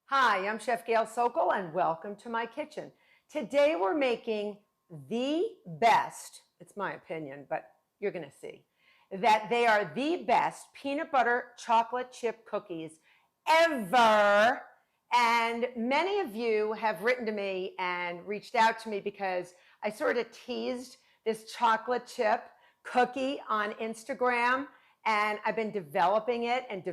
Hi, I'm Chef Gail Sokol and welcome to my kitchen. Today we're making the best, it's my opinion, but you're gonna see, that they are the best peanut butter chocolate chip cookies ever. And many of you have written to me and reached out to me because I sort of teased this chocolate chip cookie on Instagram, and I've been developing it and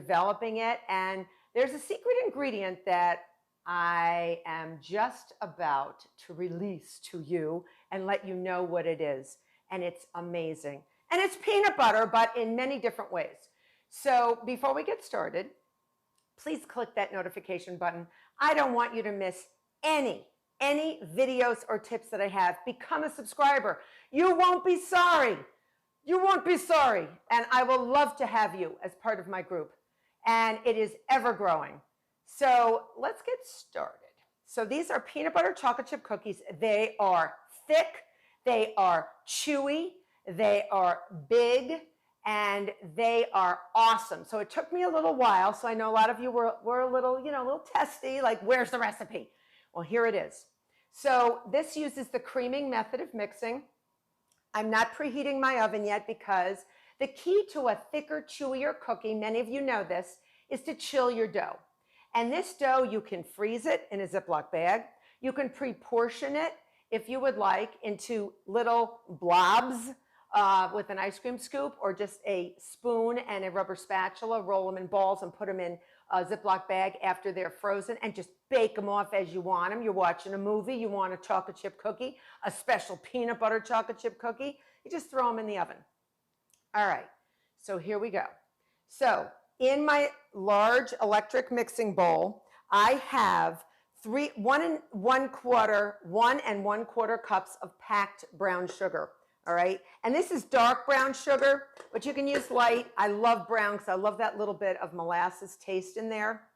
there's a secret ingredient that I am just about to release to you and let you know what it is. And it's amazing. And it's peanut butter, but in many different ways. So before we get started, please click that notification button. I don't want you to miss any videos or tips that I have. Become a subscriber. You won't be sorry. You won't be sorry. And I will love to have you as part of my group. And it is ever growing. So let's get started. So these are peanut butter chocolate chip cookies. They are thick, they are chewy, they are big, and they are awesome. So it took me a little while. So I know a lot of you were a little, a little testy, like, where's the recipe? Well, here it is. So this uses the creaming method of mixing. I'm not preheating my oven yet because the key to a thicker, chewier cookie, many of you know this, is to chill your dough. And this dough, you can freeze it in a Ziploc bag. You can pre-portion it, if you would like, into little blobs with an ice cream scoop, or just a spoon and a rubber spatula, roll them in balls and put them in a Ziploc bag after they're frozen, and just bake them off as you want them. You're watching a movie, you want a chocolate chip cookie, a special peanut butter chocolate chip cookie, you just throw them in the oven. All right, so here we go. So in my large electric mixing bowl, I have 1 1/4 cups of packed brown sugar. All right, and this is dark brown sugar, but you can use light. I love brown because I love that little bit of molasses taste in there.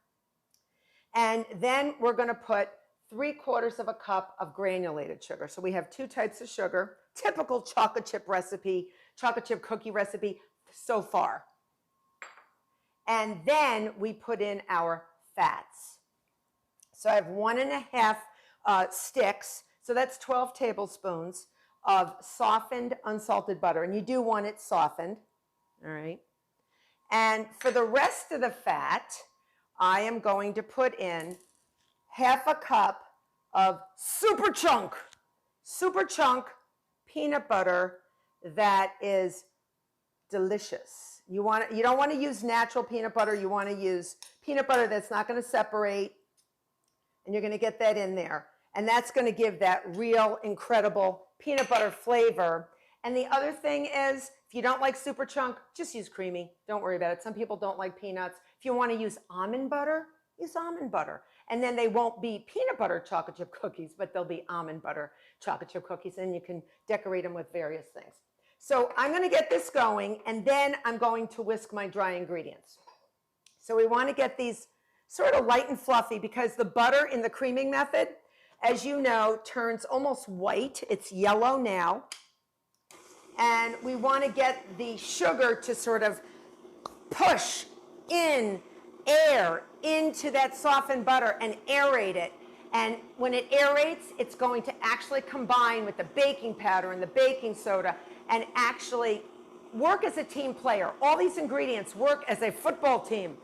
And then we're going to put 3/4 cup of granulated sugar. So we have 2 types of sugar, typical chocolate chip recipe, chocolate chip cookie recipe so far. And then we put in our fats. So I have 1.5 sticks, so that's 12 tablespoons of softened unsalted butter. And you do want it softened, all right? And for the rest of the fat, I am going to put in 1/2 cup of super chunk peanut butter that is delicious. You don't want to use natural peanut butter. You want to use peanut butter that's not going to separate, and you're going to get that in there. And that's going to give that real incredible peanut butter flavor. And the other thing is, if you don't like super chunk, just use creamy. Don't worry about it. Some people don't like peanuts. If you want to use almond butter, use almond butter. And then they won't be peanut butter chocolate chip cookies, but they'll be almond butter chocolate chip cookies, and you can decorate them with various things. So I'm going to get this going, and then I'm going to whisk my dry ingredients. So we want to get these sort of light and fluffy because the butter in the creaming method, as you know, turns almost white. It's yellow now. And we want to get the sugar to sort of push in air into that softened butter and aerate it. And when it aerates, it's going to actually combine with the baking powder and the baking soda and actually work as a team player. All these ingredients work as a football team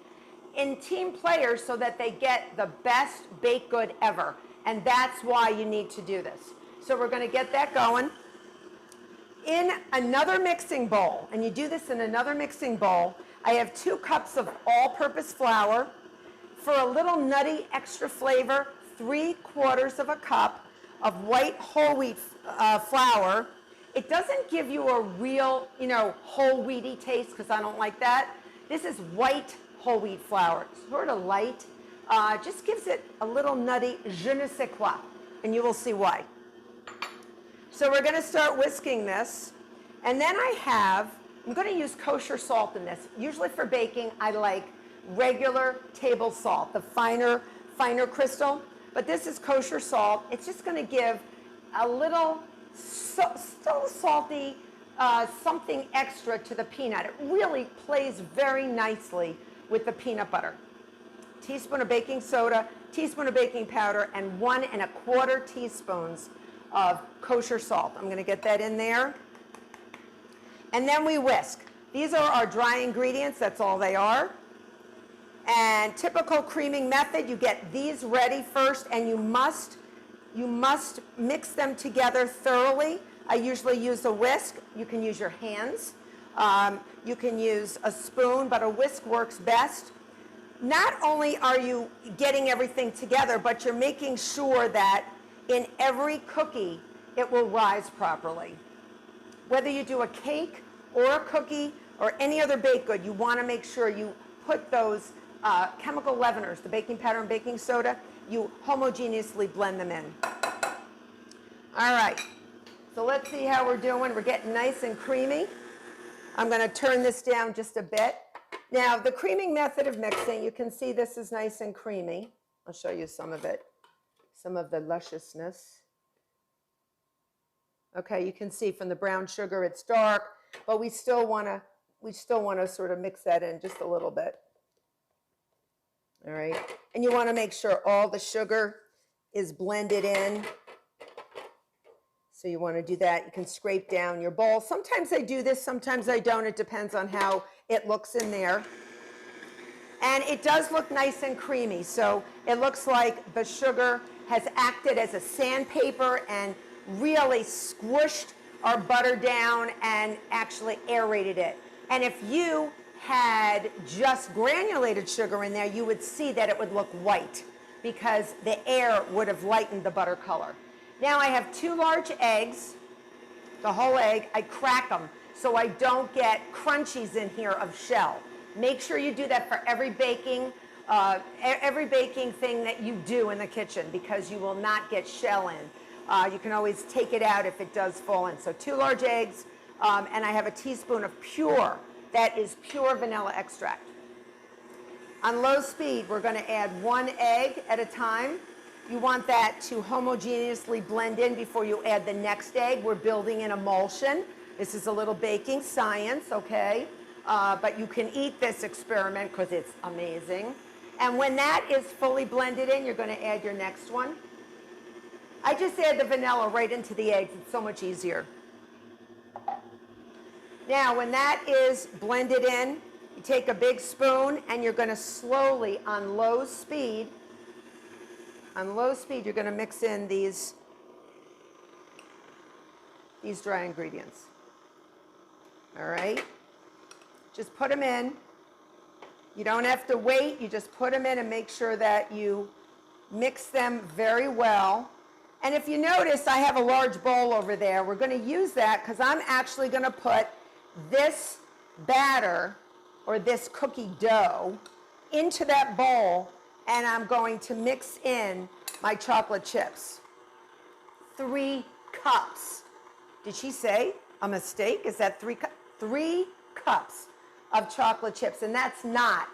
in team players so that they get the best baked good ever. And that's why you need to do this. So we're going to get that going. In another mixing bowl, and you do this in another mixing bowl, I have 2 cups of all-purpose flour. For a little nutty extra flavor, 3/4 cup of white whole wheat flour. It doesn't give you a real, whole wheaty taste because I don't like that. This is white whole wheat flour, sort of light. Just gives it a little nutty je ne sais quoi, and you will see why. So we're going to start whisking this, and then I'm going to use kosher salt in this. Usually for baking, I like regular table salt, the finer crystal, but this is kosher salt. It's just going to give a little still salty something extra to the peanut. It really plays very nicely with the peanut butter. teaspoon of baking soda, teaspoon of baking powder, and 1 1/4 teaspoons of kosher salt. I'm going to get that in there. And then we whisk. These are our dry ingredients. That's all they are. And typical creaming method, you get these ready first, and you must mix them together thoroughly. I usually use a whisk. You can use your hands. You can use a spoon, but a whisk works best. Not only are you getting everything together, but you're making sure that in every cookie, it will rise properly. Whether you do a cake or a cookie or any other baked good, you want to make sure you put those chemical leaveners, the baking powder and baking soda, you homogeneously blend them in. All right, so let's see how we're doing. We're getting nice and creamy. I'm going to turn this down just a bit. Now, the creaming method of mixing, you can see this is nice and creamy. I'll show you some of it, some of the lusciousness. Okay, you can see from the brown sugar it's dark, but we still want to sort of mix that in just a little bit. All right, and you want to make sure all the sugar is blended in. So you want to do that. You can scrape down your bowl. Sometimes I do this, sometimes I don't. It depends on how it looks in there. And it does look nice and creamy. So it looks like the sugar has acted as a sandpaper and really squished our butter down and actually aerated it. And if you had just granulated sugar in there, you would see that it would look white because the air would have lightened the butter color. Now I have 2 large eggs, the whole egg. I crack them so I don't get crunchies in here of shell. Make sure you do that for every baking thing that you do in the kitchen because you will not get shell in. You can always take it out if it does fall in. So 2 large eggs, and I have a teaspoon of pure, that is pure vanilla extract. On low speed, we're going to add 1 egg at a time. You want that to homogeneously blend in before you add the next egg. We're building an emulsion. This is a little baking science, okay? But you can eat this experiment because it's amazing. And when that is fully blended in, you're going to add your next one. I just add the vanilla right into the eggs. It's so much easier. Now, when that is blended in, you take a big spoon and you're going to slowly, on low speed, you're going to mix in these dry ingredients. All right? Just put them in. You don't have to wait. You just put them in and make sure that you mix them very well. And if you notice, I have a large bowl over there. We're going to use that because I'm actually going to put this batter or this cookie dough into that bowl, and I'm going to mix in my chocolate chips. 3 cups. Did she say a mistake? Is that 3 cups? 3 cups of chocolate chips, and that's not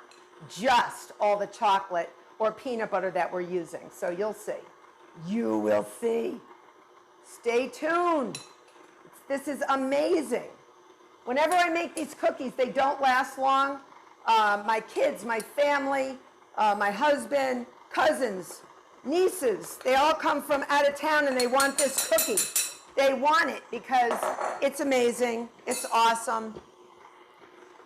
just all the chocolate or peanut butter that we're using. So you'll see. You will see. Stay tuned. This is amazing. Whenever I make these cookies, they don't last long. My kids, my family, my husband, cousins, nieces, they all come from out of town and they want this cookie. They want it because it's amazing. It's awesome.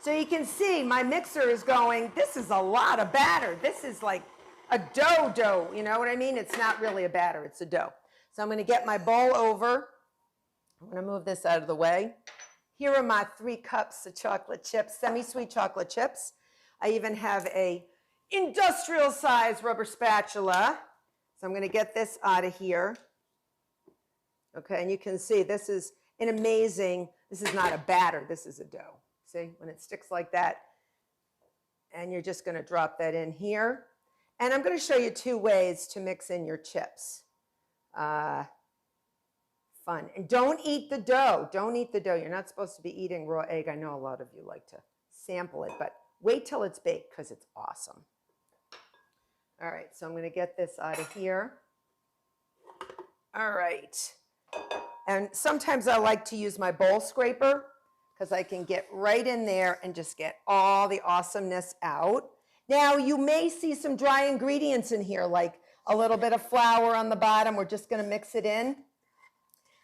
So you can see my mixer is going, this is a lot of batter. This is like a dough, you know what I mean? It's not really a batter, it's a dough. So I'm going to get my bowl over. I'm going to move this out of the way. Here are my 3 cups of chocolate chips, semi-sweet chocolate chips. I even have a industrial size rubber spatula. So I'm going to get this out of here. Okay, and you can see this is an amazing, this is not a batter, this is a dough. See, when it sticks like that, and you're just going to drop that in here. And I'm going to show you 2 ways to mix in your chips. Fun. And don't eat the dough. Don't eat the dough. You're not supposed to be eating raw egg. I know a lot of you like to sample it, but wait till it's baked because it's awesome. All right, so I'm going to get this out of here. All right. And sometimes I like to use my bowl scraper because I can get right in there and just get all the awesomeness out. Now you may see some dry ingredients in here, like a little bit of flour on the bottom. We're just gonna mix it in.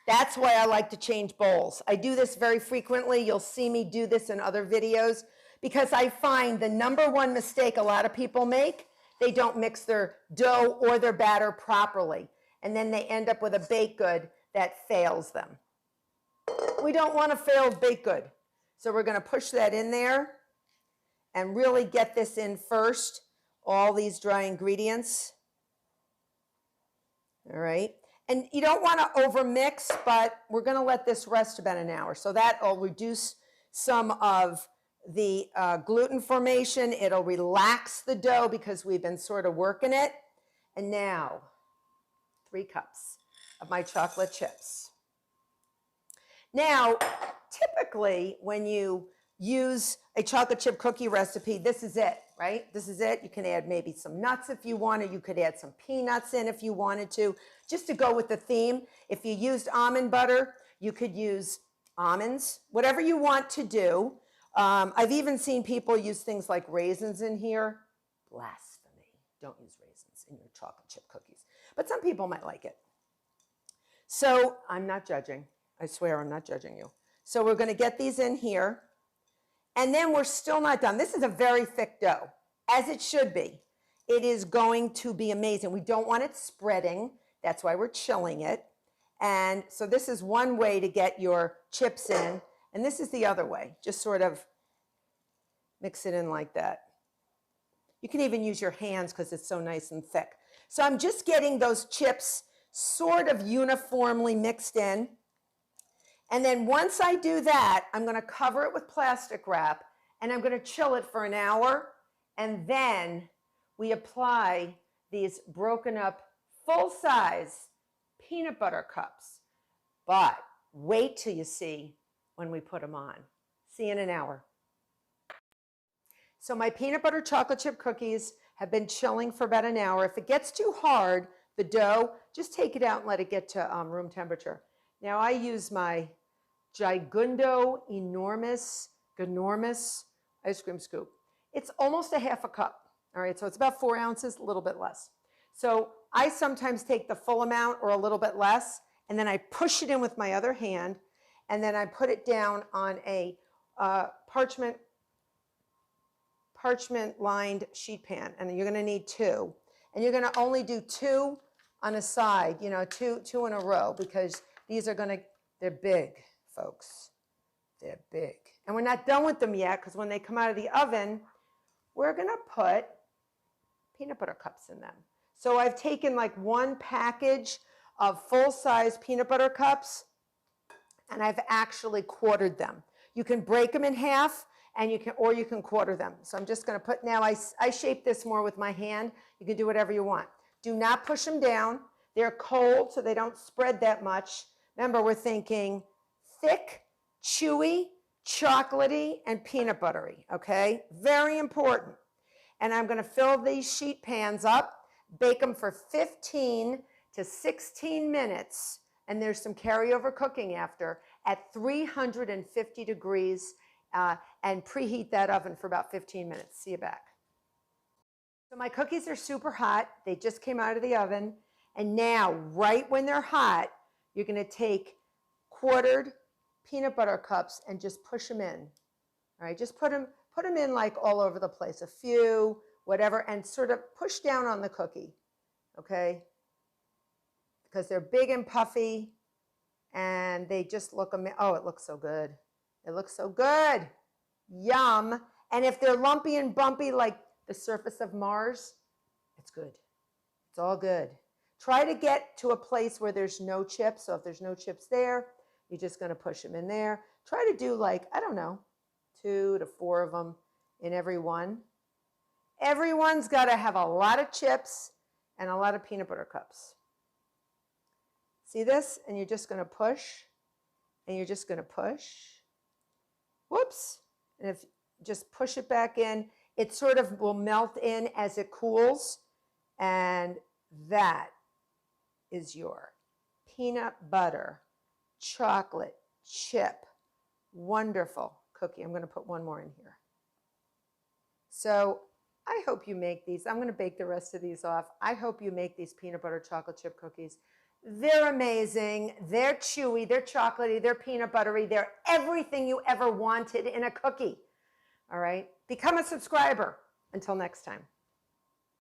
That's why I like to change bowls. I do this very frequently. You'll see me do this in other videos because I find the number one mistake a lot of people make, they don't mix their dough or their batter properly. And then they end up with a baked good that fails them. We don't want a failed baked good. So we're gonna push that in there and really get this in first, all these dry ingredients. All right. And you don't want to overmix, but we're going to let this rest about an hour. So that'll reduce some of the gluten formation. It'll relax the dough because we've been sort of working it. And now, 3 cups of my chocolate chips. Now, typically when you use a chocolate chip cookie recipe, this is it, right? This is it. You can add maybe some nuts if you wanted. You could add some peanuts in if you wanted to, just to go with the theme. If you used almond butter, you could use almonds, whatever you want to do. I've even seen people use things like raisins in here. Blasphemy. Don't use raisins in your chocolate chip cookies. But some people might like it. So I'm not judging. I swear I'm not judging you. So we're going to get these in here. And then we're still not done. This is a very thick dough, as it should be. It is going to be amazing. We don't want it spreading. That's why we're chilling it. And so this is one way to get your chips in. And this is the other way. Just sort of mix it in like that. You can even use your hands because it's so nice and thick. So I'm just getting those chips sort of uniformly mixed in. And then once I do that, I'm going to cover it with plastic wrap and I'm going to chill it for an hour. And then we apply these broken up full-size peanut butter cups. But wait till you see when we put them on. See you in an hour. So my peanut butter chocolate chip cookies have been chilling for about an hour. If it gets too hard, the dough, just take it out and let it get to room temperature. Now I use my Gigundo ginormous ice cream scoop. It's almost a half a cup. All right, so it's about 4 ounces, a little bit less. So I sometimes take the full amount or a little bit less, and then I push it in with my other hand, and then I put it down on a parchment lined sheet pan, and you're gonna need 2. And you're gonna only do 2 on a side, you know, two in a row, because these are they're big, folks. They're big. And we're not done with them yet, because when they come out of the oven, we're gonna put peanut butter cups in them. So I've taken like 1 package of full-size peanut butter cups, and I've actually quartered them. You can break them in half, and you can quarter them. So I'm just gonna put, now I shape this more with my hand. You can do whatever you want. Do not push them down. They're cold, so they don't spread that much. Remember, we're thinking thick, chewy, chocolatey, and peanut buttery, okay? Very important. And I'm gonna fill these sheet pans up, bake them for 15 to 16 minutes, and there's some carryover cooking after, at 350 degrees, and preheat that oven for about 15 minutes. See you back. So my cookies are super hot. They just came out of the oven. And now, right when they're hot, you're gonna take quartered peanut butter cups and just push them in. All right, just put them in like all over the place, a few, whatever, and sort of push down on the cookie, okay? Because they're big and puffy, and they just look amazing. Oh, it looks so good. It looks so good. Yum. And if they're lumpy and bumpy like the surface of Mars, it's good. It's all good. Try to get to a place where there's no chips. So if there's no chips there, you're just going to push them in there. Try to do like, I don't know, 2 to 4 of them in every one. Everyone's got to have a lot of chips and a lot of peanut butter cups. See this? And you're just going to push, and you're just going to push. Whoops. And if just push it back in, it sort of will melt in as it cools. And that is your peanut butter chocolate chip wonderful cookie. I'm going to put one more in here. So I hope you make these. I'm going to bake the rest of these off. I hope you make these peanut butter chocolate chip cookies. They're amazing. They're chewy. They're chocolatey. They're peanut buttery. They're everything you ever wanted in a cookie. All right? Become a subscriber. Until next time.